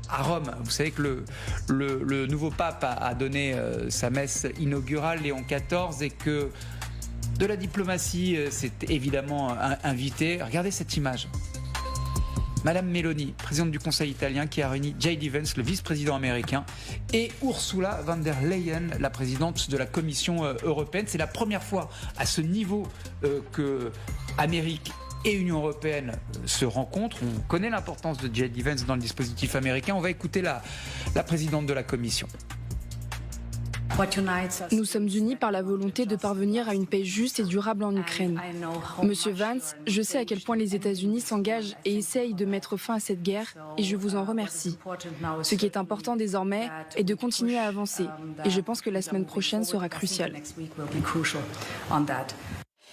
À Rome, vous savez que le nouveau pape a donné sa messe inaugurale, Léon XIV, et que de la diplomatie s'est évidemment invité. Regardez cette image. Madame Meloni, présidente du Conseil italien, qui a réuni J.D. Vance, le vice-président américain, et Ursula von der Leyen, la présidente de la Commission européenne. C'est la première fois à ce niveau que Amérique et Union européenne se rencontrent. On connaît l'importance de J.D. Vance dans le dispositif américain. On va écouter la présidente de la Commission. Nous sommes unis par la volonté de parvenir à une paix juste et durable en Ukraine. Monsieur Vance, je sais à quel point les États-Unis s'engagent et essayent de mettre fin à cette guerre et je vous en remercie. Ce qui est important désormais est de continuer à avancer et je pense que la semaine prochaine sera cruciale.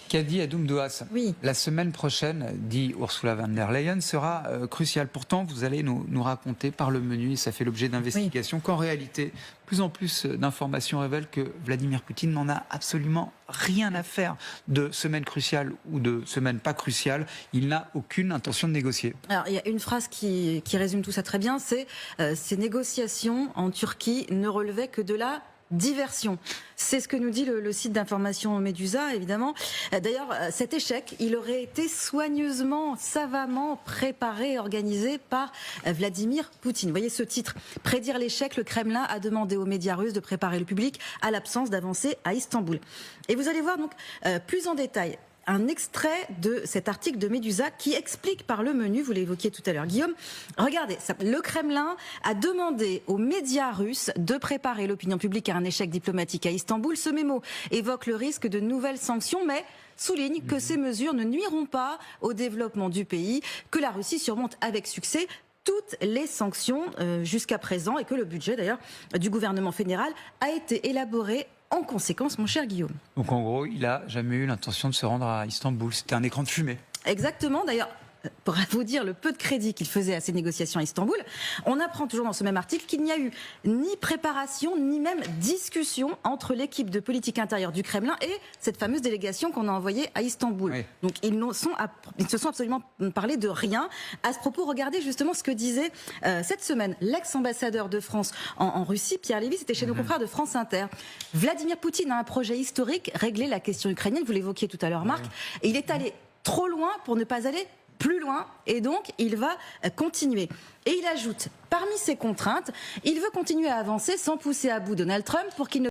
Qu'a dit Adoum Douas? Oui. La semaine prochaine, dit Ursula von der Leyen, sera cruciale. Pourtant, vous allez nous raconter par le menu, et ça fait l'objet d'investigations, qu'en réalité, plus en plus d'informations révèlent que Vladimir Poutine n'en a absolument rien à faire de semaine cruciale ou de semaine pas cruciale. Il n'a aucune intention de négocier. Alors, il y a une phrase qui résume tout ça très bien, c'est ces négociations en Turquie ne relevaient que de la diversion. C'est ce que nous dit le site d'information Medusa, évidemment. D'ailleurs, cet échec, il aurait été soigneusement, savamment préparé et organisé par Vladimir Poutine. Vous voyez ce titre. Prédire l'échec, le Kremlin a demandé aux médias russes de préparer le public à l'absence d'avancée à Istanbul. Et vous allez voir donc plus en détail un extrait de cet article de Medusa qui explique par le menu, vous l'évoquiez tout à l'heure Guillaume, regardez, le Kremlin a demandé aux médias russes de préparer l'opinion publique à un échec diplomatique à Istanbul. Ce mémo évoque le risque de nouvelles sanctions, mais souligne que ces mesures ne nuiront pas au développement du pays, que la Russie surmonte avec succès toutes les sanctions jusqu'à présent et que le budget d'ailleurs du gouvernement fédéral a été élaboré en conséquence, mon cher Guillaume. Donc en gros, il n'a jamais eu l'intention de se rendre à Istanbul. C'était un écran de fumée. Exactement. D'ailleurs, pour vous dire le peu de crédit qu'il faisait à ces négociations à Istanbul, on apprend toujours dans ce même article qu'il n'y a eu ni préparation, ni même discussion entre l'équipe de politique intérieure du Kremlin et cette fameuse délégation qu'on a envoyée à Istanbul. Oui. Donc ils ne se sont absolument parlé de rien. À ce propos, regardez justement ce que disait cette semaine l'ex-ambassadeur de France en Russie, Pierre Lévy, c'était chez nos confrères de France Inter. Vladimir Poutine a un projet historique, régler la question ukrainienne, vous l'évoquiez tout à l'heure Marc, et il est allé trop loin pour ne pas aller plus loin, et donc il va continuer. Et il ajoute, parmi ces contraintes, il veut continuer à avancer sans pousser à bout Donald Trump pour qu'il ne